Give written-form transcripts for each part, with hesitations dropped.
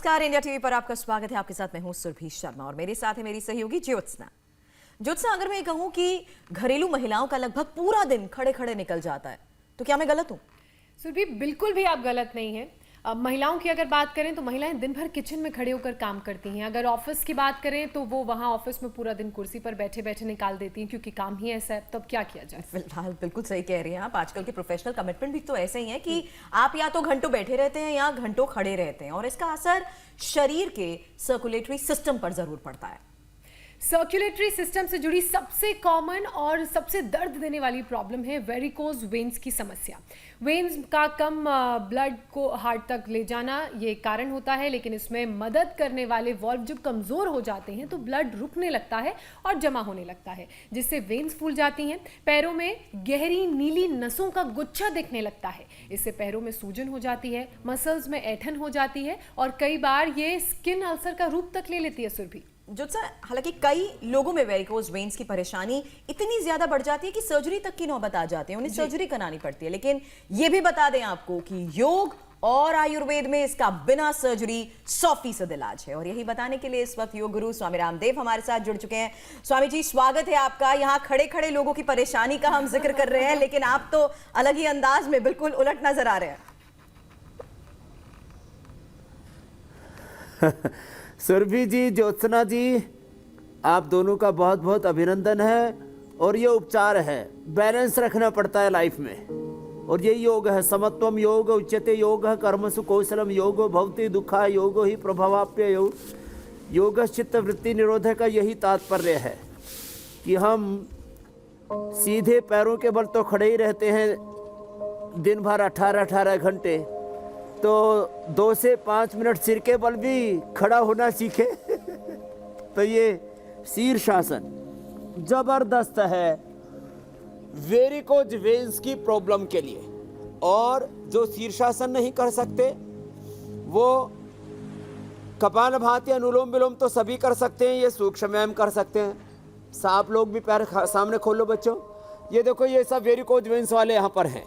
नमस्कार, India TV पर आपका स्वागत है। आपके साथ मैं हूं सुरभि शर्मा और मेरे साथ है मेरी सहयोगी ज्योत्सना। ज्योत्सना, अगर मैं कहूं कि घरेलू महिलाओं का लगभग पूरा दिन खड़े खड़े निकल जाता है, तो क्या मैं गलत हूं? सुरभि, बिल्कुल भी आप गलत नहीं हैं। महिलाओं की अगर बात करें तो महिलाएं दिन भर किचन में खड़े होकर काम करती हैं। अगर ऑफिस की बात करें तो वो वहाँ ऑफिस में पूरा दिन कुर्सी पर बैठे बैठे निकाल देती हैं, क्योंकि काम ही ऐसा है। तो अब क्या किया जाए? फिलहाल बिल्कुल सही कह रही हैं आप। आजकल के प्रोफेशनल कमिटमेंट भी तो ऐसे ही है कि आप या तो घंटों बैठे रहते हैं या घंटों खड़े रहते हैं, और इसका असर शरीर के सर्कुलेटरी सिस्टम पर जरूर पड़ता है। सर्कुलेटरी सिस्टम से जुड़ी सबसे कॉमन और सबसे दर्द देने वाली प्रॉब्लम है वेरिकोज वेन्स की समस्या। वेन्स का कम ब्लड को हार्ट तक ले जाना ये कारण होता है, लेकिन इसमें मदद करने वाले वॉल्व जब कमज़ोर हो जाते हैं तो ब्लड रुकने लगता है और जमा होने लगता है, जिससे वेन्स फूल जाती हैं। पैरों में गहरी नीली नसों का गुच्छा दिखने लगता है। इससे पैरों में सूजन हो जाती है, मसल्स में ऐंठन हो जाती है और कई बार ये स्किन अल्सर का रूप तक ले लेती है। सुरभि, ज्योत्सना, हालांकि कई लोगों में वेरिकोज वेन्स की परेशानी इतनी ज्यादा बढ़ जाती है कि सर्जरी तक की नौबत आ जाती है, उन्हें सर्जरी करानी पड़ती है। लेकिन ये भी बता दें आपको कि योग और आयुर्वेद में इसका बिना सर्जरी 100% इलाज है। और यही बताने के लिए इस वक्त योग गुरु स्वामी रामदेव हमारे साथ जुड़ चुके हैं। स्वामी जी, स्वागत है आपका। यहाँ खड़े खड़े लोगों की परेशानी का हम जिक्र कर रहे हैं, लेकिन आप तो अलग ही अंदाज में बिल्कुल उलट नजर आ रहे हैं। सुरभि जी, ज्योत्सना जी, आप दोनों का बहुत बहुत अभिनंदन है। और ये उपचार है, बैलेंस रखना पड़ता है लाइफ में, और ये योग है। समत्वम योग उच्यते योग कर्मसु कौशलम योग भवति दुखा योग ही प्रभावाप्य योग। योग चित्त वृत्ति निरोधक का यही तात्पर्य है कि हम सीधे पैरों के बल तो खड़े ही रहते हैं दिन भर 18-18 घंटे, तो 2 से 5 मिनट सिर के बल भी खड़ा होना सीखे। तो ये शीर्षासन जबरदस्त है वेरिकोज वेन्स की प्रॉब्लम के लिए। और जो शीर्षासन नहीं कर सकते वो कपालभाति भाती, अनुलोम विलोम तो सभी कर सकते हैं, ये सूक्ष्म व्यायाम कर सकते हैं। आप लोग भी पैर सामने खोलो बच्चों, ये देखो, ये सब वेरिकोज वेन्स वाले यहाँ पर हैं।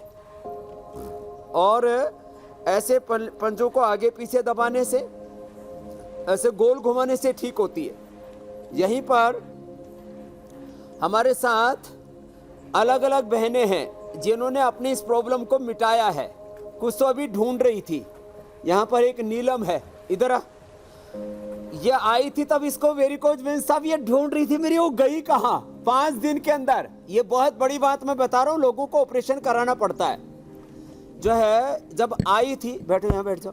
और ऐसे पंजों को आगे पीछे दबाने से, ऐसे गोल घुमाने से ठीक होती है। यहीं पर हमारे साथ अलग अलग बहनें हैं जिन्होंने अपनी इस प्रॉब्लम को मिटाया है। कुछ तो अभी ढूंढ रही थी। यहाँ पर एक नीलम है, इधर ये आई थी तब इसको वेरिकोज वेन्स था, ये ढूंढ रही थी मेरी, वो गई कहाँ 5 दिन के अंदर। ये बहुत बड़ी बात मैं बता रहा हूँ, लोगों को ऑपरेशन कराना पड़ता है। जो है, जब आई थी, बैठो यहाँ बैठ जाओ,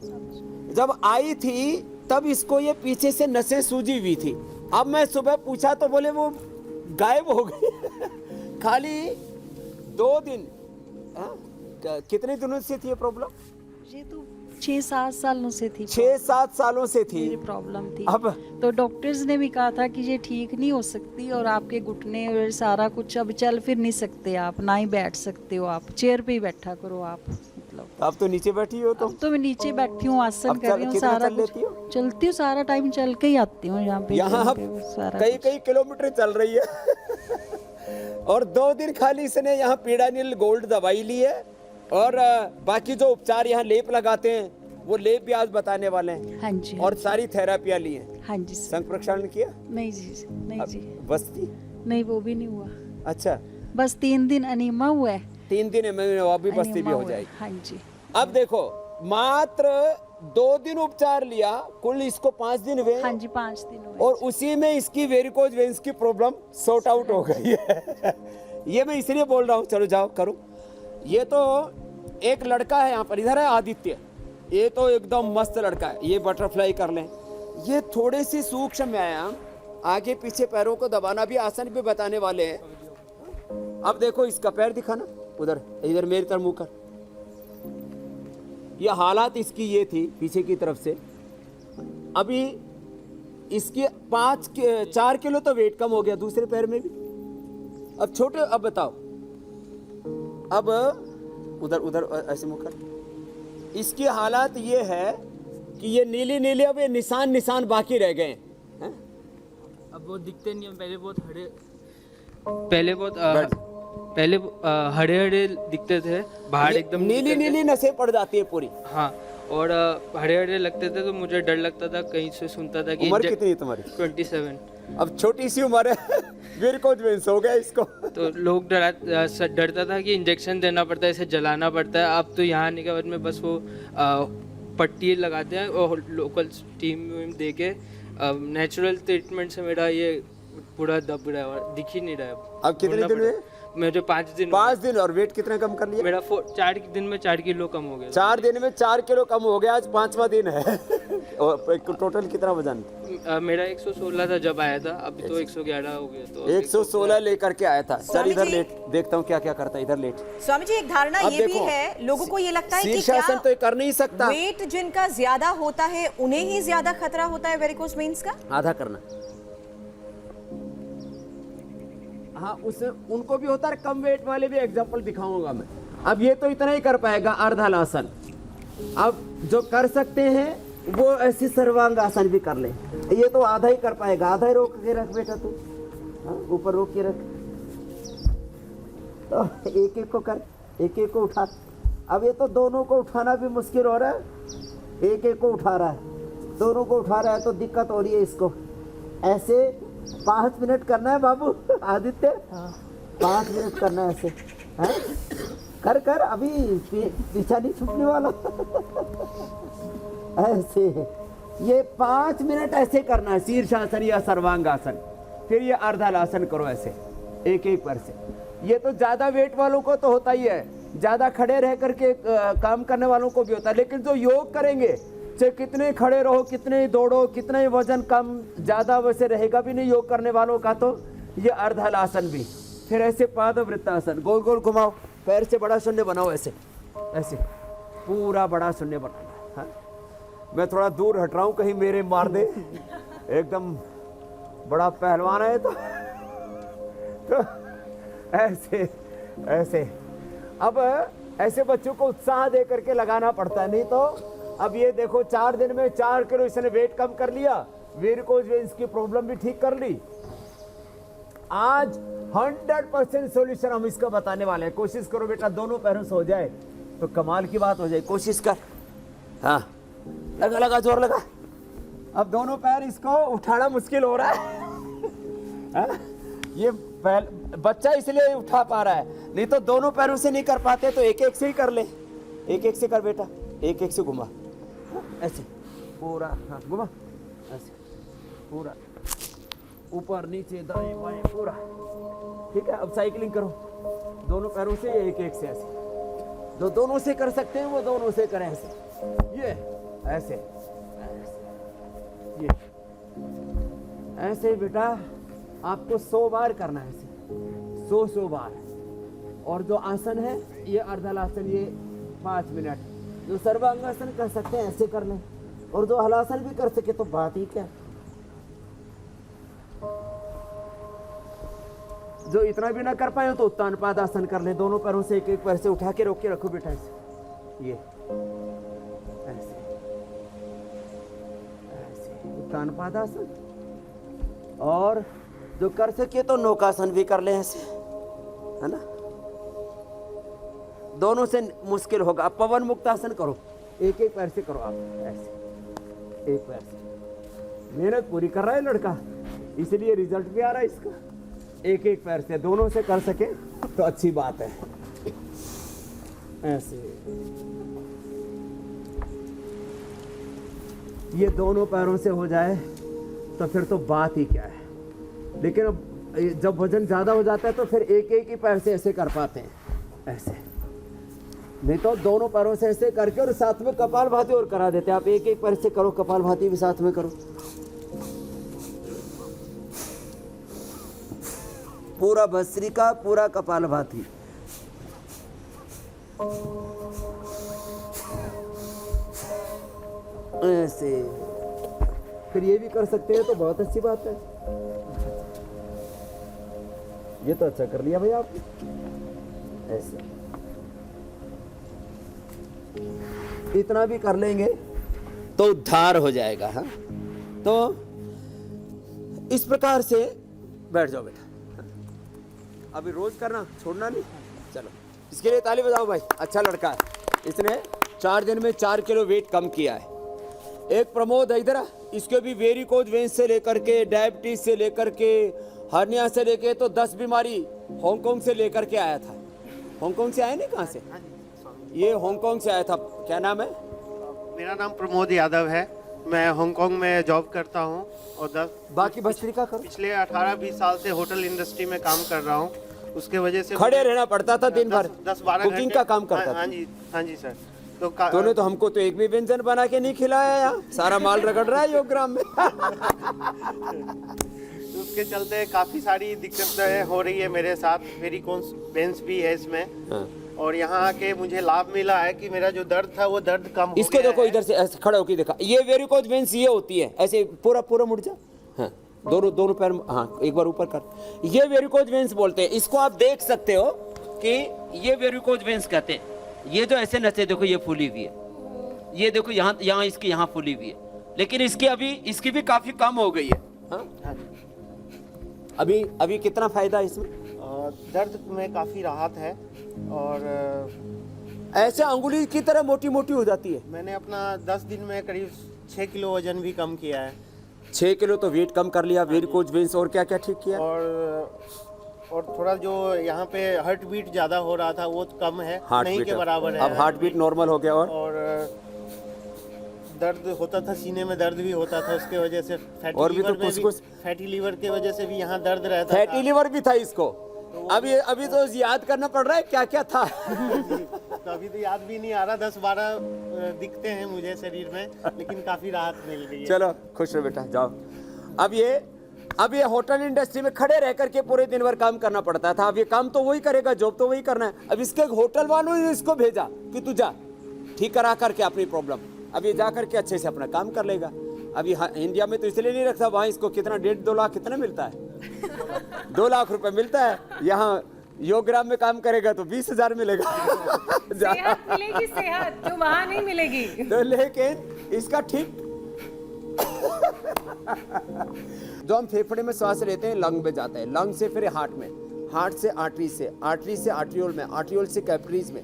जब आई थी तब इसको ये पीछे से नसें सूजी हुई थी। अब मैं सुबह पूछा तो बोले वो गायब हो गई। खाली 2 दिन। कितने दिनों से थी ये प्रॉब्लम? ये तो 6-7 सालों से थी। 6-7 सालों से थी मेरी प्रॉब्लम थी। अब तो डॉक्टर्स ने भी कहा था कि ये ठीक नहीं हो सकती, और आपके घुटने और सारा कुछ, अब चल फिर नहीं सकते आप, ना ही बैठ सकते हो आप, चेयर पे ही बैठा करो आप। मतलब अब तो नीचे बैठी हो तुम? अब तो मैं नीचे बैठी हूँ, आसन कर रही हूँ, सारा कुछ चलती हूँ, सारा टाइम चल के ही आती हूँ यहाँ पे। यहाँ कई किलोमीटर चल रही है। और 2 दिन खाली इसने यहाँ पीड़ानिल गोल्ड दवाई ली है, और बाकी जो उपचार यहाँ लेप लगाते हैं वो लेप भी आज बताने वाले हैं। हाँ जी। और सारी थेरापियाँ ली हैं। हाँ जी। संघ प्रक्षालन किया? नहीं जी, नहीं जी। बस्ती? नहीं, वो भी नहीं हुआ। अच्छा, बस 3 दिन अनीमा हुआ है। 3 दिन में वो भी बस्ती भी हो जाएगी। हाँ जी। अब देखो, मात्र 2 दिन उपचार लिया, कुल इसको 5 दिन हुए। हाँ जी, 5 दिन हुए। और उसी में इसकी वेरिकोज वेन्स की प्रॉब्लम सॉर्ट आउट हो गई है। ये मैं इसलिए बोल रहा हूँ, चलो जाओ करो। ये तो एक लड़का है यहाँ पर, इधर है आदित्य, ये तो एकदम मस्त लड़का है। ये बटरफ्लाई कर लें, ये थोड़े से सूक्ष्म व्यायाम, आगे पीछे पैरों को दबाना भी, आसन भी बताने वाले हैं। अब देखो इसका पैर दिखाना, उधर इधर मेरी तरफ मुंह कर। ये हालात इसकी ये थी पीछे की तरफ से। अभी इसके 4 किलो तो वेट कम हो गया दूसरे पैर में भी। अब छोटे, अब बताओ, अब उधर उधर ऐसे मुंह कर। इसकी हालात ये है कि ये नीली नीली, अब ये निशान बाकी रह गए हैं। अब वो दिखते नहीं, पहले हरे हरे दिखते थे, बाहर एकदम नीली नीली नसें पड़ जाती है पूरी। हाँ, और हरे हरे लगते थे तो मुझे डर लगता था, कहीं से सुनता था कि उम्र कितनी है तुम्हारी? 27। अब छोटी सी उम्र है, वेरिकोज वेन्स हो गया इसको। तो लोग डरता था कि इंजेक्शन देना पड़ता है, इसे जलाना पड़ता है। अब तो यहाँ आने के बाद में बस वो पट्टी लगाते हैं और लोकल स्टीम दे के नेचुरल ट्रीटमेंट से मेरा ये पूरा दब रहा है और दिख ही नहीं रहा है। अब कितने दिन हुए? मुझे 5 दिन। 5 दिन। और वेट कितना कम कर लिया? मेरा 4 दिन में 4 किलो कम हो गया। 4 दिन में 4 किलो कम हो गया। आज 5वां दिन है। और टोटल कितना वजन? मेरा 116 था जब आया था, अभी तो 111 हो गया। तो 116 लेकर के आया था। चल इधर जी। लेट, देखता हूँ क्या क्या करता है। इधर लेट। स्वामी जी, एक धारणा अब ये भी देखो, है, लोगों को ये लगता है कि शीर्षासन तो ये कर नहीं सकता। वेट जिनका ज्यादा होता है उन्हें ही ज्यादा खतरा होता है वेरिकोज वेन्स का। आधा करना। हाँ, उसे उनको भी होता है। कम वेट वाले भी एग्जांपल दिखाऊंगा मैं। अब ये तो इतना ही कर पाएगा अर्धहलासन। अब जो कर सकते हैं वो ऐसी सर्वांग आसन भी कर ले। ये तो आधा ही कर पाएगा। आधा ही रोक के रख बेटा तू। हाँ, ऊपर रोक के रख। तो एक एक को कर, एक एक को उठा। अब ये तो दोनों को उठाना भी मुश्किल हो रहा है। एक एक को उठा रहा है, दोनों को उठा रहा है तो दिक्कत हो रही है इसको। ऐसे 5 मिनट करना है बाबू आदित्य। 5 मिनट करना है ऐसे। है? कर कर, अभी पीछा नहीं छूटने वाला। ऐसे ये 5 मिनट ऐसे करना है, शीर्षासन या सर्वांगासन। फिर ये अर्धहलासन करो ऐसे, एक एक पर से। ये तो ज्यादा वेट वालों को तो होता ही है, ज्यादा खड़े रह करके काम करने वालों को भी होता है। लेकिन जो योग करेंगे, चाहे कितने खड़े रहो, कितने ही दौड़ो, कितने ही वजन कम ज्यादा वैसे रहेगा भी नहीं योग करने वालों का। तो ये अर्धहलासन भी। फिर ऐसे पादवृत्तासन, गोल गोल घुमाओ, पैर से बड़ा शून्य बनाओ ऐसे, ऐसे पूरा बड़ा शून्य बनाना है। मैं थोड़ा दूर हट रहा हूं, कहीं मेरे मार दे। एकदम बड़ा पहलवान है तो ऐसे ऐसे। अब ऐसे बच्चों को उत्साह दे करके लगाना पड़ता है, नहीं तो अब ये देखो 4 दिन में 4 किलो इसने वेट कम कर लिया, वेरिकोज वेन्स की प्रॉब्लम भी ठीक कर ली। आज 100% सॉल्यूशन हम इसका बताने वाले हैं। कोशिश करो बेटा, दोनों पैरों से हो जाए तो कमाल की बात हो जाए। कोशिश कर। हाँ, लगा लगा, जोर लगा। अब दोनों पैर इसको उठाना मुश्किल हो रहा है। ये बच्चा इसलिए उठा पा रहा है, नहीं तो दोनों पैरों से नहीं कर पाते तो एक एक से ही कर ले। एक एक से कर बेटा, एक एक से घुमा ऐसे पूरा। हाँ, घुमा ऐसे पूरा, ऊपर नीचे दाएं बाएं पूरा। ठीक है, अब साइकिलिंग करो दोनों पैरों से, एक एक से ऐसे। जो दोनों से कर सकते हैं वो दोनों से करें ऐसे। ये ऐसे, ये ऐसे बेटा आपको 100 बार करना है ऐसे, 100 बार। और जो आसन है ये अर्धहलासन, ये 5 मिनट। जो सर्वांगासन कर सकते हैं ऐसे कर लें, और जो हलासन भी कर सके तो बात ही क्या। जो इतना भी ना कर पाए तो उत्तान पादासन कर ले। दोनों पैरों से एक एक पैर से उठा के रोक के रखो बेटा ऐसे। ये ऐसे ऐसे उत्तान पादासन। और जो कर सके तो नौकासन भी कर ले ऐसे, है ना। दोनों से मुश्किल होगा। अब पवन मुक्तासन करो, एक एक पैर से करो आप ऐसे, एक पैर से। मेहनत पूरी कर रहा है लड़का, इसलिए रिजल्ट भी आ रहा है इसका। एक एक पैर से दोनों से कर सके तो अच्छी बात है। ऐसे ये दोनों पैरों से हो जाए तो फिर तो बात ही क्या है। लेकिन अब जब वजन ज्यादा हो जाता है तो फिर एक एक ही पैर से ऐसे कर पाते हैं ऐसे, नहीं तो दोनों पैरों से ऐसे करके और साथ में कपालभाति और करा देते हैं। आप एक एक पैर से करो, कपालभाति भी साथ में करो। पूरा भस्त्रिका, पूरा कपालभाति। ऐसे फिर ये भी कर सकते हैं तो बहुत अच्छी बात है। ये तो अच्छा कर लिया भाई आपने। ऐसे इतना भी कर लेंगे तो उद्धार हो जाएगा। हाँ, तो इस प्रकार से बैठ जाओ बेटा। अभी रोज करना, छोड़ना नहीं। चलो, इसके लिए ताली बजाओ भाई, अच्छा लड़का है, इसने 4 दिन में 4 किलो वेट कम किया है। एक प्रमोद है इधर, इसके भी वेरिकोज वेंस से लेकर के डायबिटीज से लेकर के हर्निया से लेके तो 10 बीमारी हांगकांग से लेकर के आया था। हांगकांग से आया नहीं, कहाँ से? ये हांगकांग से आया था। क्या नाम है? मेरा नाम प्रमोद यादव है। मैं हांगकांग में जॉब करता हूँ और बाकी भस्त्रिका करो। पिछले 18-20 साल से होटल इंडस्ट्री में काम कर रहा हूँ। उसके वजह से खड़े रहना पड़ता था दिन भर, 10-12 कुकिंग का काम करता था। हाँ जी सर। तो तूने तो हमको तो एक भी व्यंजन बना के नहीं खिलाया यार, सारा माल रगड़ रहा है योगग्राम में। उसके चलते काफी सारी दिक्कतें हो रही है मेरे साथ। वेरिकोज वेंस भी है इसमें। हाँ। और यहाँ आके मुझे लाभ मिला है कि मेरा जो दर्द था वो दर्द कम हो इसको गया देखो, है। इधर से ऐसे खड़ा होकर देखा, ये वेरिकोज वेंस ये होती है, ऐसे पूरा पूरा मुड़ जा। हाँ, दोनों पैर, हाँ एक बार ऊपर कर। ये वेरिकोज वेंस बोलते हैं इसको। आप देख सकते हो कि ये वेरिकोज वेंस कहते हैं। ये जो ऐसे नसें देखो ये फूली हुई है, ये देखो यहाँ इसकी यहाँ फूली हुई है, लेकिन इसकी भी काफी कम हो गई है। हाँ? हाँ जी। अभी कितना फायदा है इसमें? दर्द में काफी राहत है। और ऐसे अंगुली की तरह मोटी मोटी हो जाती है। मैंने अपना 10 दिन में करीब 6 किलो वजन भी कम किया है। 6 किलो तो वेट कम कर लिया। वेरिकोज वेंस और क्या क्या ठीक किया? और थोड़ा जो यहाँ पे हार्ट बीट ज़्यादा हो रहा था वो कम है, नहीं के बराबर है। अब हार्ट बीट नॉर्मल हो गया। और दर्द होता था, सीने में दर्द भी होता था, उसके वजह से फैटी लीवर के वजह से भी यहाँ दर्द रहता था। फैटी लीवर भी था इसको। अभी तो याद करना पड़ रहा है क्या क्या था। तो अभी तो याद भी नहीं आ रहा। 10-12 दिखते हैं मुझे शरीर में, लेकिन काफी राहत मिल रही है। चलो खुश रहो बेटा, जाओ। अब ये होटल इंडस्ट्री में खड़े रह करके पूरे दिन भर काम करना पड़ता था। अब ये काम तो वही करेगा, जॉब तो वही करना है। अब इसके होटल वालों ने इसको भेजा कि तू जा ठीक करा करके अपनी प्रॉब्लम। अब ये जा करके अच्छे से अपना काम कर लेगा। अभी इंडिया में तो इसलिए नहीं रखता, वहाँ इसको कितना 1.5-2 लाख कितना मिलता है? 2 लाख रुपए मिलता है। यहाँ योगग्राम में काम करेगा तो 20,000 मिलेगा। सेहत मिलेगी, सेहत जो वहाँ नहीं मिलेगी। तो लेकिन इसका ठीक जो हम फेफड़े में सांस लेते हैं लंग में जाता है, लंग से फिर हार्ट में, हार्ट से आर्टरी से, आर्टरी से आर्ट्रियोल में, आर्ट्रियोल से कैपिलरीज में,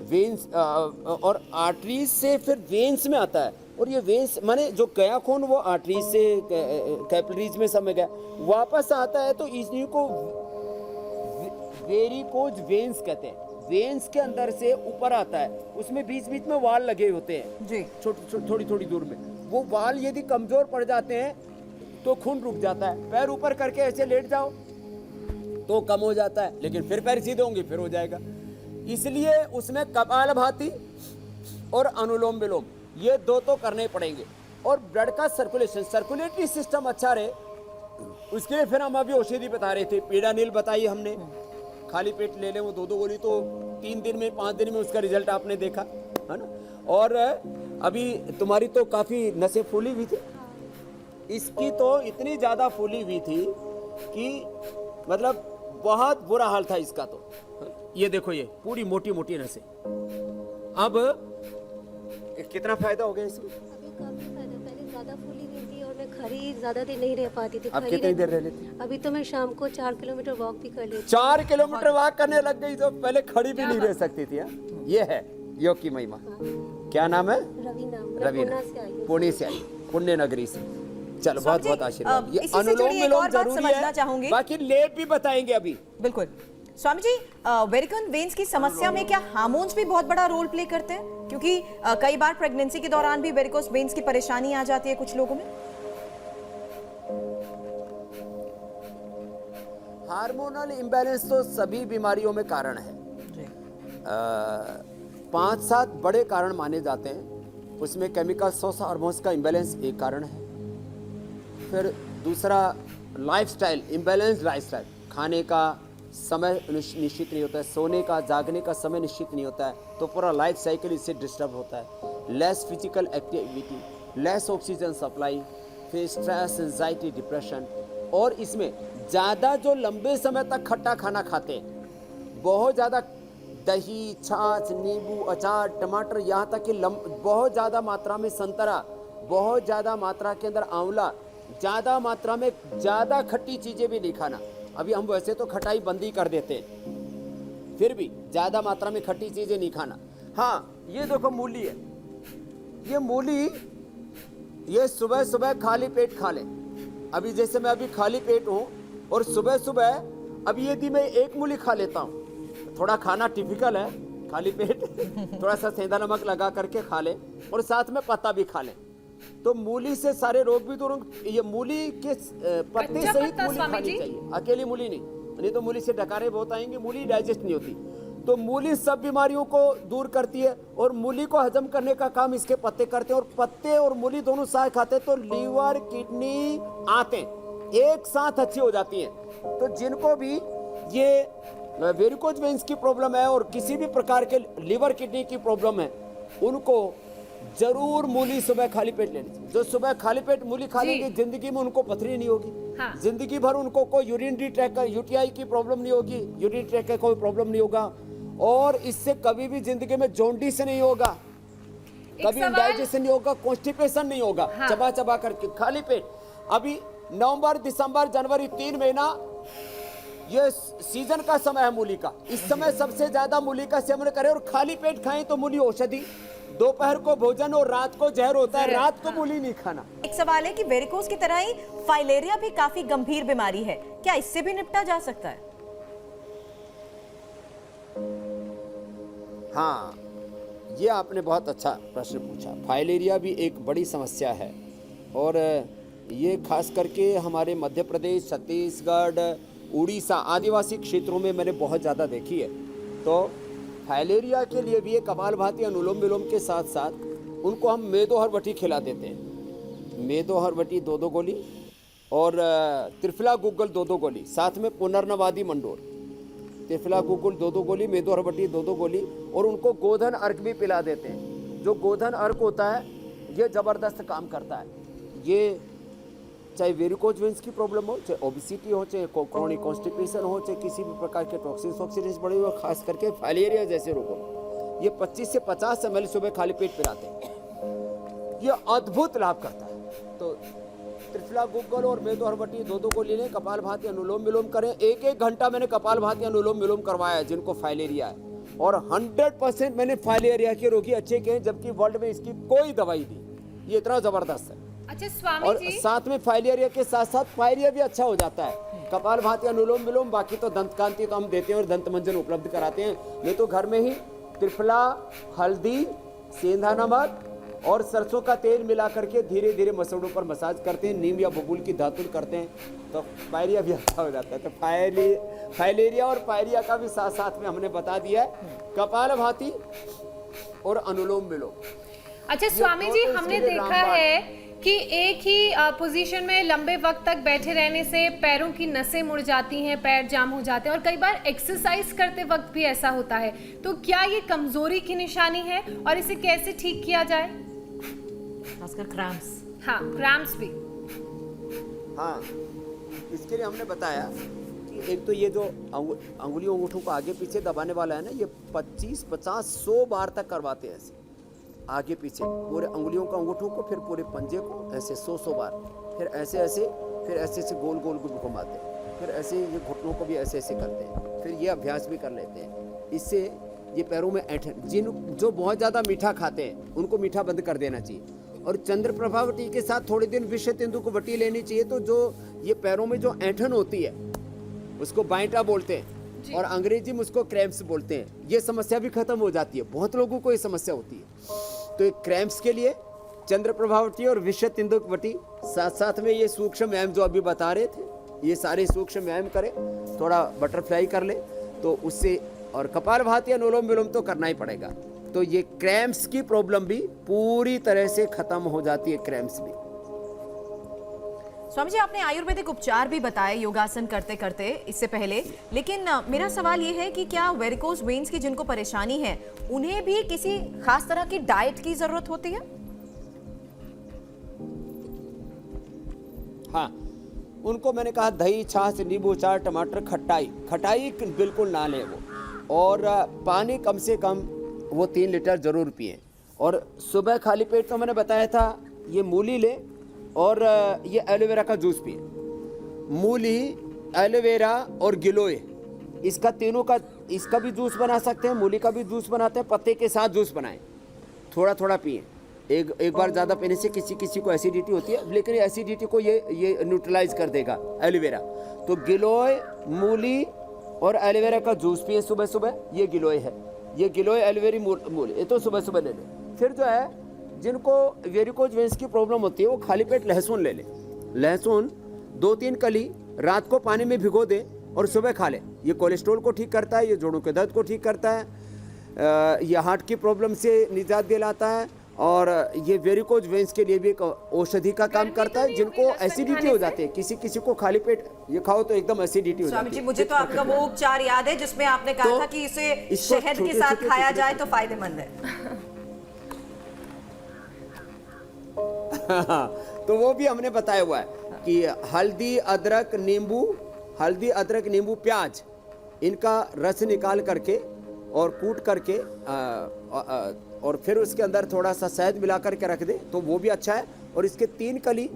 वेन्स और आर्टरी से फिर वेन्स में आता है। और ये वेन्स माने जो गया खून वो आर्टरी से कैपिलरीज में समय गया, वापस आता है तो इसी को वेरिकोज वेन्स कहते हैं। वेन्स के अंदर से ऊपर आता है, उसमें बीच बीच में वाल लगे होते हैं जी, थोड़ी थोड़ी दूर में। वो वाल यदि कमजोर पड़ जाते हैं तो खून रुक जाता है। पैर ऊपर करके ऐसे लेट जाओ तो कम हो जाता है, लेकिन फिर पैर सीधे होंगे फिर हो जाएगा। इसलिए उसमें कपालभाति और अनुलोम विलोम ये 2 तो करने पड़ेंगे। और ब्लड का सर्कुलेटरी सिस्टम अच्छा रहे, उसके लिए फिर हम अभी औषधि बता रहे थे, पीडानिल बताई हमने। खाली पेट ले लें वो 2-2 गोली तो 3 दिन में 5 दिन में उसका रिजल्ट आपने देखा है ना। और अभी तुम्हारी तो काफ़ी नसें फूली हुई थी, इसकी तो इतनी ज़्यादा फूली हुई थी कि मतलब बहुत बुरा हाल था इसका। तो ये देखो ये पूरी मोटी मोटी नसें। अब कितना फायदा हो गया इसमें? अभी काफी फायदा। पहले ज्यादा फूली हुई थी और मैं खड़ी ज्यादा देर नहीं रह पाती थी। अब खड़ी कितनी देर रहती रह लेती? अभी तो मैं शाम को 4 किलोमीटर वॉक भी कर लेती 4 किलोमीटर वॉक करने लग गई, तो पहले खड़ी भी नहीं रह सकती थी। ये है योग की महिमा। क्या नाम है? हूँ। रवि नाम, मैं रवीना, पुणे से आई हूँ। पुणे से आई, पुण्य नगरी से। चलो बहुत बहुत आशीर्वाद। ये इसी से अनुलोम जुड़ी एक विलोम और बात जरूरी समझना है, चाहूंगी। बाकी लेट भी बताएंगे अभी। बिल्कुल स्वामी जी, वेरिकोज वेन्स की समस्या में क्या हार्मोन्स भी बहुत बड़ा रोल प्ले करते हैं? क्योंकि कई बार प्रेगनेंसी के दौरान भी वेरिकोज वेन्स की परेशानी आ जाती है कुछ लोगों में। हार्मोनल इम्बैलेंस तो सभी बीमारियों में कारण है। 5-7 बड़े कारण माने जाते हैं, उसमें केमिकल सोर्स हार्मोन्स का इम्बैलेंस एक कारण है। फिर दूसरा लाइफस्टाइल, इम्बैलेंस्ड लाइफस्टाइल, खाने का समय निश्चित नहीं होता है, सोने का जागने का समय निश्चित नहीं होता है, तो पूरा लाइफ साइकिल इससे डिस्टर्ब होता है। Less physical activity, less oxygen supply, फिर स्ट्रेस, एंजाइटी, डिप्रेशन। और इसमें ज़्यादा जो लंबे समय तक खट्टा खाना खाते हैं, बहुत ज़्यादा दही, छाछ, नींबू, अचार, टमाटर, यहाँ तक कि बहुत ज़्यादा मात्रा में संतरा, बहुत ज़्यादा मात्रा के अंदर आंवला, ज़्यादा मात्रा में ज़्यादा खट्टी चीज़ें भी नहीं खाना। अभी हम वैसे तो खटाई बंदी कर देते हैं, फिर भी ज़्यादा मात्रा में खट्टी चीज़ें नहीं खाना। हाँ, ये देखो मूली है। ये मूली, ये सुबह सुबह खाली पेट खा ले। अभी जैसे मैं अभी खाली पेट हूँ और सुबह सुबह अभी यदि मैं एक मूली खा लेता हूँ, थोड़ा खाना टिपिकल है, खाली पेट थोड़ा सा सेंधा नमक लगा करके खा ले और साथ में पत्ता भी खा ले, तो मूली से सारे रोग भी दूर। ये मूली के पत्ते कच्चा सहित पत्ता मूली स्वामी खानी जी? चाहिए, अकेली मूली नहीं तो मूली से डकारे बहुत आएंगे, मूली डाइजेस्ट नहीं होती। तो मूली सब बीमारियों को दूर करती है और मूली को हजम करने का काम इसके पत्ते करते हैं। और पत्ते और मूली दोनों साथ खाते हैं तो लीवर, किडनी, आंतें एक साथ अच्छी हो जाती हैं। तो जिनको भी ये वेरिकोज वेन्स की प्रॉब्लम है और किसी भी प्रकार के लीवर, किडनी की प्रॉब्लम है, उनको जरूर मूली सुबह खाली पेट लेनी चाहिए। जो सुबह खाली पेट मूली खा लेंगे, जिंदगी में उनको पथरी नहीं होगी। हाँ। जिंदगी भर उनको कोई यूरिनरी ट्रैक का, यूटीआई की प्रॉब्लम नहीं होगी, यूरिनरी ट्रैक का कोई प्रॉब्लम नहीं होगा और इससे कभी भी जिंदगी में जॉन्डिस नहीं होगा, कभी सवाल- इंडाइजेशन नहीं होगा, कॉन्स्टिपेशन नहीं होगा। हाँ। चबा चबा करके खाली पेट। अभी नवंबर, दिसंबर, जनवरी 3 महीना ये सीजन का समय है मूली का। इस समय सबसे ज्यादा मूली का सेवन करें और खाली पेट खाएं तो मूली औषधि। दोपहर को भोजन और रात को जहर होता है, रात को मूली नहीं खाना। एक सवाल है कि वेरिकोज की तरह ही फाइलेरिया भी काफी गंभीर बीमारी है, क्या इससे भी निपटा जा सकता है? हाँ, ये आपने बहुत अच्छा प्रश्न पूछा। फाइलेरिया भी एक बड़ी समस्या है और ये खास करके हमारे मध्य प्रदेश, छत्तीसगढ़, उड़ीसा आदिवासी क्षेत्रों में मैंने बहुत ज़्यादा देखी है। तो फाइलेरिया के लिए भी ये कपालभाति, अनुलोम विलोम के साथ साथ उनको हम मेदो हरवटी खिला देते हैं। मेदो हरवटी 2-2 गोली और त्रिफला गुग्गल 2-2 गोली, साथ में पुनर्नवादी मंडोर। त्रिफला गुग्गल 2-2 गोली, मेदो हरवटी 2-2 गोली और उनको गोधन अर्क भी पिला देते हैं। जो गोधन अर्क होता है ये ज़बरदस्त काम करता है। ये चाहे वेरिकोज वेन्स की प्रॉब्लम हो, चाहे ओबिसिटी हो, चाहे क्रोनिक कॉन्स्टिपेशन हो, चाहे किसी भी प्रकार के टॉक्सिन्स बढ़े हुए, खास करके फाइलेरिया जैसे रोगों में ये 25 से 50 ml सुबह खाली पेट पिलाते हैं। ये अद्भुत लाभ करता है। तो त्रिफला गुग्गल और मेदो हरवटी 2-2 गोली लें, कपालभाति, अनुलोम विलोम करें। 1-1 घंटा मैंने कपालभाति, अनुलोम विलोम करवाया है जिनको फाइलेरिया है और 100% मैंने फाइलेरिया के रोगी अच्छे किए, जबकि वर्ल्ड में इसकी कोई दवाई नहीं। ये इतना जबरदस्त है। अच्छा स्वामी और जी, साथ में फाइलेरिया के साथ साथ पायरिया भी अच्छा हो जाता है। कपालभाति, अनुलोम विलोम, बाकी तो दंतकांति तो हम देते हैं और दंत मंजन उपलब्ध कराते हैं। ये तो घर में ही त्रिफला, हल्दी, सेंधा नमक और सरसों का तेल मिला करके धीरे धीरे मसोड़ों पर मसाज करते हैं, नीम या बबूल की धातुल करते हैं, तो पायरिया भी अच्छा हो जाता है। तो फाइलेरिया और पायरिया का भी साथ साथ में हमने बता दिया है, कपालभाति और अनुलोम विलोम। अच्छा स्वामी जी, तो हमने इसके लिए देखा रामबाण। है कि एक ही पोजीशन में लंबे वक्त तक बैठे रहने से पैरों की नसें मुड़ जाती हैं, पैर जाम हो जाते हैं और कई बार एक्सरसाइज करते वक्त भी ऐसा होता है। तो क्या ये कमजोरी की निशानी है और इसे कैसे ठीक किया जाए? खासकर क्रैम्प्स। हाँ, क्रैम्प्स भी। हाँ, इसके लिए हमने बताया कि एक तो ये जो अंगुलियों अंगूठों को आगे पीछे दबाने वाला है ना, ये 25, 50, 100 बार तक करवाते हैं ऐसे आगे पीछे, पूरे अंगुलियों का अंगूठों को, फिर पूरे पंजे को ऐसे 100 बार, फिर ऐसे ऐसे, फिर ऐसे ऐसे गोल गोल घुमाते हैं, फिर ऐसे ये घुटनों को भी ऐसे ऐसे करते हैं, फिर ये अभ्यास भी कर लेते हैं। इससे ये पैरों में ऐंठन, जो बहुत ज़्यादा मीठा खाते हैं उनको मीठा बंद कर देना चाहिए और चंद्र प्रभावटी के साथ थोड़े दिन विषय तेंदु को वटी लेनी चाहिए। तो जो ये पैरों में जो ऐंठन होती है उसको बाइटा बोलते हैं और अंग्रेजी में उसको क्रैम्प्स बोलते हैं, ये समस्या भी खत्म हो जाती है। बहुत लोगों को ये समस्या होती है। तो एक क्रैम्प्स के लिए चंद्र प्रभावटी और विषय तेंदुक वटी, साथ साथ में ये सूक्ष्म व्यायाम जो अभी बता रहे थे, ये सारे सूक्ष्म व्यायाम करें, थोड़ा बटरफ्लाई कर ले तो उससे, और कपालभाति, अनुलोम विलोम तो करना ही पड़ेगा। तो ये क्रैम्प्स की प्रॉब्लम भी पूरी तरह से खत्म हो जाती है, क्रैम्प्स भी। स्वामी जी, आपने आयुर्वेदिक उपचार भी बताए योगासन करते करते इससे पहले, लेकिन मेरा सवाल ये है कि क्या वेरिकोज वेन्स की जिनको परेशानी है उन्हें भी किसी खास तरह की डाइट की जरूरत होती है? हाँ, उनको मैंने कहा दही, छाछ, नींबू अचार, टमाटर, खटाई बिल्कुल ना लें वो, और पानी कम से कम वो 3 लीटर जरूर पिए। और सुबह खाली पेट तो मैंने बताया था ये मूली ले और ये एलोवेरा का जूस पिए। मूली, एलोवेरा और गिलोय, इसका तीनों का, इसका भी जूस बना सकते हैं, मूली का भी जूस बनाते हैं, पत्ते के साथ जूस बनाएं, थोड़ा थोड़ा पिए। एक बार ज़्यादा पीने से किसी को एसिडिटी होती है, लेकिन एसिडिटी को ये न्यूट्रलाइज कर देगा एलोवेरा। तो गिलोय, मूली और एलोवेरा का जूस पिए सुबह सुबह। ये गिलोय है, ये गिलोय एलोवेरी मूली, ये तो सुबह सुबह ले लें। फिर जो है जिनको वेरिकोज वेन्स की प्रॉब्लम होती है वो खाली पेट लहसुन ले लें। लहसुन 2-3 कली रात को पानी में भिगो दें और सुबह खा लें। ये कोलेस्ट्रॉल को ठीक करता है, ये जोड़ों के दर्द को ठीक करता है, ये हार्ट की प्रॉब्लम से निजात दिलाता है, और ये वेरिकोज वेन्स के लिए भी एक औषधि का काम करता है। जिनको एसिडिटी हो जाती है, किसी को खाली पेट ये खाओ तो एकदम एसिडिटी हो स्वामी जाती जी, है। मुझे तो आपका वो उपचार याद है जिसमें आपने कहा तो था कि इसे इसको शहद के छोटे- साथ छोटे- खाया छोटे- जाए तो फायदेमंद है। तो वो भी हमने बताया हुआ है कि हल्दी, अदरक, नींबू, प्याज, इनका रस निकाल करके और कूट करके और फिर उसके अंदर थोड़ा सा शहद मिला करके रख दे तो वो भी अच्छा है। और इसके 3 कली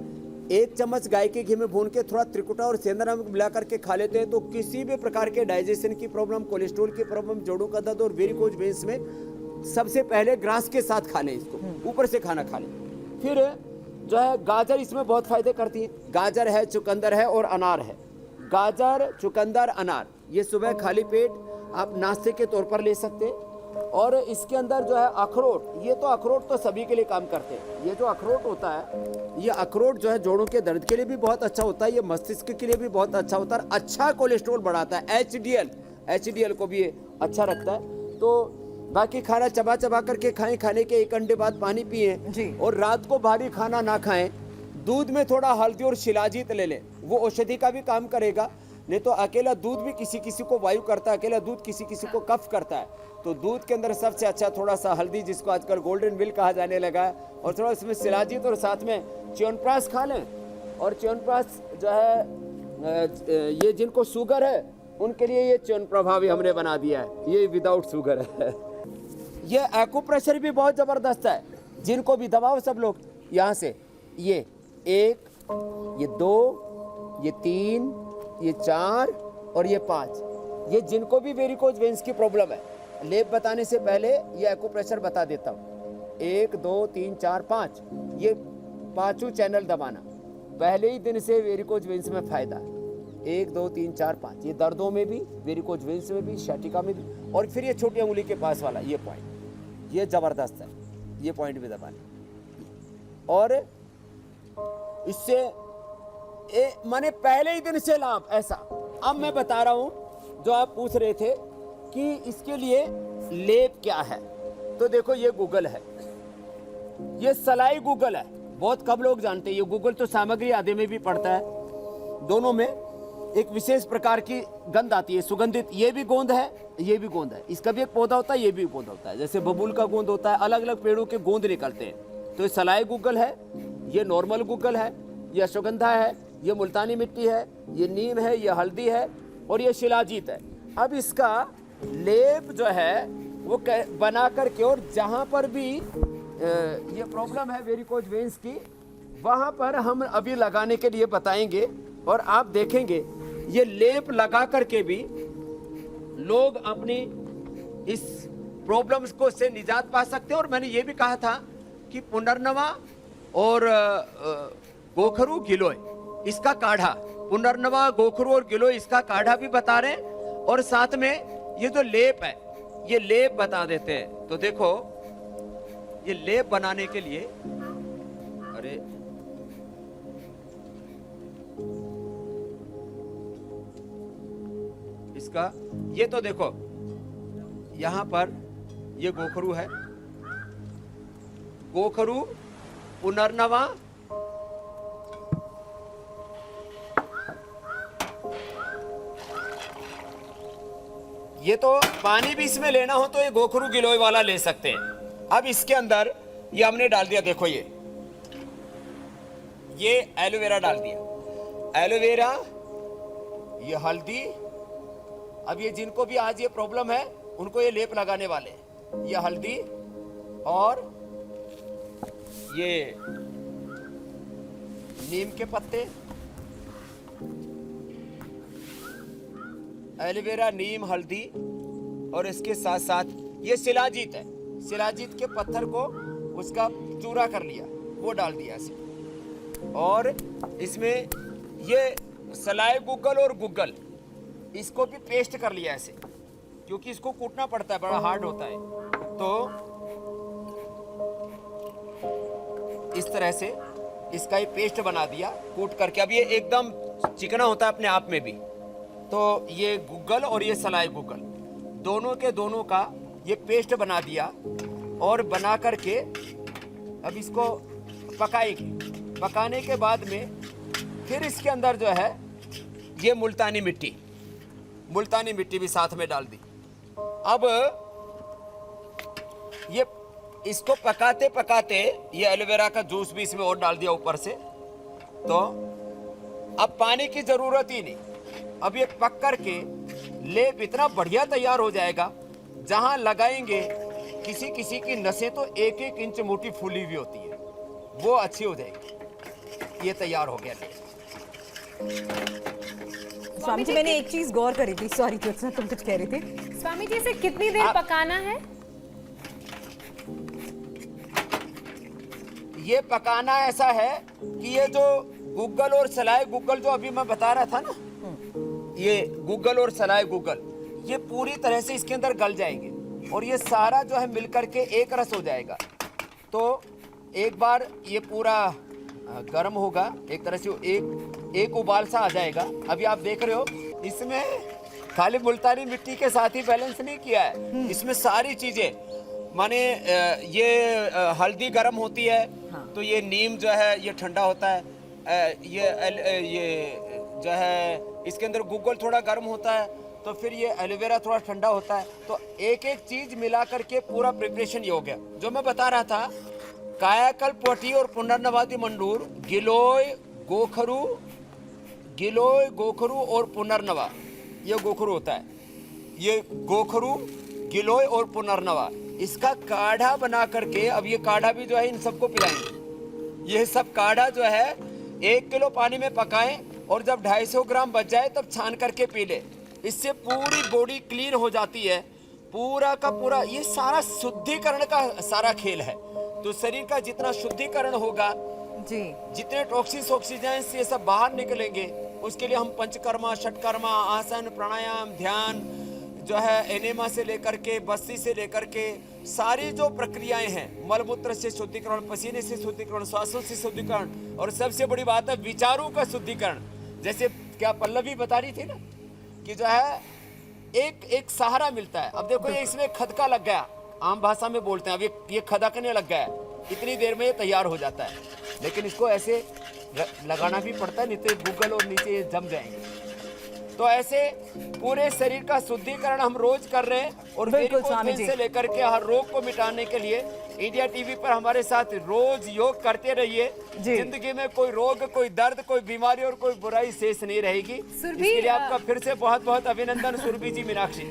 1 चम्मच गाय के घी में भून के थोड़ा त्रिकुटा और सेंधा नमक मिला करके खा लेते हैं तो किसी भी प्रकार के डाइजेशन की प्रॉब्लम, कोलेस्ट्रॉल की प्रॉब्लम, जोड़ों का दर्द और वेरिकोज वेन्स में सबसे पहले ग्रास के साथ खा लें, इसको ऊपर से खाना खा लें। फिर जो है गाजर इसमें बहुत फायदे करती है। गाजर है, चुकंदर है और अनार है। गाजर, चुकंदर, अनार ये सुबह खाली पेट आप नाश्ते के तौर पर ले सकते हैं। और इसके अंदर जो है अखरोट, ये तो अखरोट तो सभी के लिए काम करते हैं। ये जो अखरोट होता है, ये अखरोट जो है जोड़ों के दर्द के लिए भी बहुत अच्छा होता है, ये मस्तिष्क के लिए भी बहुत अच्छा होता है, अच्छा कोलेस्ट्रॉल बढ़ाता है, एचडीएल को भी अच्छा रखता है। तो बाकी खाना चबा चबा करके खाएं, खाने के 1 घंटे बाद पानी पिए और रात को भारी खाना ना खाएं। दूध में थोड़ा हल्दी और शिलाजीत ले लें, वो औषधि का भी काम करेगा। नहीं तो अकेला दूध भी किसी को वायु करता है, अकेला दूध किसी को कफ करता है। तो दूध के अंदर सबसे अच्छा थोड़ा सा हल्दी, जिसको आजकल गोल्डन मिल्क कहा जाने लगा है, और थोड़ा इसमें शिलाजीत और साथ में च्यवनप्राश खा लें। और च्यवनप्राश जो है ये जिनको शुगर है उनके लिए ये च्यवनप्रभा भी हमने बना दिया है, ये विदाउट शुगर है। ये एक्यूप्रेशर भी बहुत ज़बरदस्त है, जिनको भी दबाओ सब लोग यहाँ से, ये 1, ये 2, ये 3, ये 4 और ये 5, ये जिनको भी वेरिकोज वेन्स की प्रॉब्लम है, लेप बताने से पहले ये एक्यूप्रेशर बता देता हूँ। 1, 2, 3, 4, 5, ये 5 चैनल दबाना, पहले ही दिन से वेरिकोज वेन्स में फायदा है। 1, 2, 3, 4, 5, ये दर्दों में भी, वेरिकोज वेन्स में भी, शैटिका में भी। और फिर ये छोटी उंगली के पास वाला ये पॉइंट, ये जबरदस्त है, ये पॉइंट भी दबाना। और इससे माने पहले ही दिन से लाभ ऐसा। अब मैं बता रहा हूं, जो आप पूछ रहे थे कि इसके लिए लेप क्या है, तो देखो ये गूगल है, ये सलाई गूगल है, बहुत कम लोग जानते हैं। ये गूगल तो सामग्री आधे में भी पड़ता है, दोनों में एक विशेष प्रकार की गंध आती है, सुगंधित। ये भी गोंद है, ये भी गोंद है, इसका भी एक पौधा होता है, ये भी पौधा होता है। जैसे बबूल का गोंद होता है, अलग अलग पेड़ों के गोंद निकलते हैं। तो ये सलाई गूगल है, ये नॉर्मल गूगल है, ये अश्वगंधा है, ये मुल्तानी मिट्टी है, ये नीम है, ये हल्दी है और ये शिलाजीत है। अब इसका लेप जो है वो बना करके, और जहाँ पर भी ये प्रॉब्लम है वेरिकोज वेन्स की, वहाँ पर हम अभी लगाने के लिए बताएंगे। और आप देखेंगे ये लेप लगा करके भी लोग अपनी इस प्रॉब्लम्स को से निजात पा सकते हैं। और मैंने ये भी कहा था कि पुनर्नवा और गोखरू गिलोय इसका काढ़ा, पुनर्नवा, गोखरू और गिलोय इसका काढ़ा भी बता रहे हैं, और साथ में ये जो लेप है ये लेप बता देते हैं। तो देखो ये लेप बनाने के लिए, अरे इसका ये तो देखो यहां पर ये गोखरू है, गोखरू, पुनर्नवा, ये तो पानी भी इसमें लेना हो तो ये गोखरू गिलोय वाला ले सकते हैं। अब इसके अंदर ये हमने डाल दिया, देखो ये एलोवेरा डाल दिया, एलोवेरा, ये हल्दी। अब ये जिनको भी आज ये प्रॉब्लम है उनको ये लेप लगाने वाले हैं। ये हल्दी और ये नीम के पत्ते, एलोवेरा, नीम, हल्दी और इसके साथ साथ ये शिलाजीत है। शिलाजीत के पत्थर को उसका चूरा कर लिया, वो डाल दिया इसमें। और इसमें ये सलाई गुग्गल और गुग्गल, इसको भी पेस्ट कर लिया ऐसे, क्योंकि इसको कूटना पड़ता है, बड़ा हार्ड होता है। तो इस तरह से इसका ये पेस्ट बना दिया कूट करके। अब ये एकदम चिकना होता है अपने आप में भी। तो ये गुग्गल और ये सलाई गुग्गल दोनों के दोनों का ये पेस्ट बना दिया और बना करके अब इसको पकाएंगे। पकाने के बाद में फिर इसके अंदर जो है ये मुल्तानी मिट्टी भी साथ में डाल दी। अब ये इसको पकाते पकाते ये एलोवेरा का जूस भी इसमें और डाल दिया ऊपर से। तो अब पानी की जरूरत ही नहीं। अब ये पक करके लेप इतना बढ़िया तैयार हो जाएगा, जहां लगाएंगे किसी किसी की नसें तो 1-1 इंच मोटी फूली हुई होती है, वो अच्छी हो जाएगी। ये तैयार हो गया लेप। स्वामी जी, मैंने एक चीज गौर करी थी, सॉरी ज्योत्सना तुम कुछ कह रही थी। स्वामी जी, इसे कितनी देर पकाना है? ये पकाना ऐसा है कि ये जो गुग्गल और सलाई गुग्गल जो अभी मैं बता रहा था ना, ये गुग्गल और सलाई गुग्गल ये पूरी तरह से इसके अंदर गल जाएंगे और ये सारा जो है मिलकर के एक रस हो जाएगा। तो एक बार ये पूरा गर्म होगा, एक तरह से एक उबाल सा आ जाएगा। अभी आप देख रहे हो इसमें खाली मुल्तानी मिट्टी के साथ ही बैलेंस नहीं किया है, इसमें सारी चीजें माने ये हल्दी गर्म होती है। हाँ। तो ये नीम जो है ये ठंडा होता है, ये जो है इसके अंदर गुग्गल थोड़ा गर्म होता है, तो फिर ये एलोवेरा थोड़ा ठंडा होता है। तो एक एक चीज मिला करके पूरा प्रिपरेशन ये हो गया। जो मैं बता रहा था, कायाकल्प पटी और पुनर्नवादी मंडूर, गिलोय गोखरू और पुनर्नवा, ये गोखरू होता है, ये गोखरू, गिलोय और पुनर्नवा, इसका काढ़ा बना करके अब ये काढ़ा भी जो है इन सबको पिलाएंगे। ये सब काढ़ा जो है 1 किलो पानी में पकाएं और जब 250 ग्राम बच जाए तब छान करके पी ले। इससे पूरी बॉडी क्लीन हो जाती है, पूरा का पूरा। ये सारा शुद्धिकरण का सारा खेल है। तो शरीर का जितना शुद्धिकरण होगा जी, जितने टॉक्सिन्स ऑक्सीजेंस ये सब बाहर निकलेंगे, उसके लिए हम पंचकर्मा, षटकर्मा, आसन, प्राणायाम, ध्यान जो है, एनेमा से लेकर के बस्ती से लेकर के सारी जो प्रक्रियाएं हैं, मलमूत्र से शुद्धिकरण, पसीने से शुद्धिकरण, श्वासों से शुद्धिकरण, और सबसे बड़ी बात है विचारों का शुद्धिकरण। जैसे क्या पल्लवी बता रही थी ना कि जो है एक सहारा मिलता है। अब देखो ये इसमें खदका लग गया, आम भाषा में बोलते हैं, अब ये खदकने लग गया है, इतनी देर में ये तैयार हो जाता है। लेकिन इसको ऐसे लगाना भी पड़ता है, नहीं तो गूगल और नीचे ये जम जाएंगे। तो ऐसे पूरे शरीर का शुद्धिकरण हम रोज कर रहे हैं। और से लेकर के हर रोग को मिटाने के लिए इंडिया टीवी पर हमारे साथ रोज योग करते रहिए। जिंदगी में कोई रोग, कोई दर्द, कोई बीमारी और कोई बुराई शेष नहीं रहेगी। इसके लिए आपका फिर से बहुत बहुत अभिनंदन सुरभि जी, मीनाक्षी।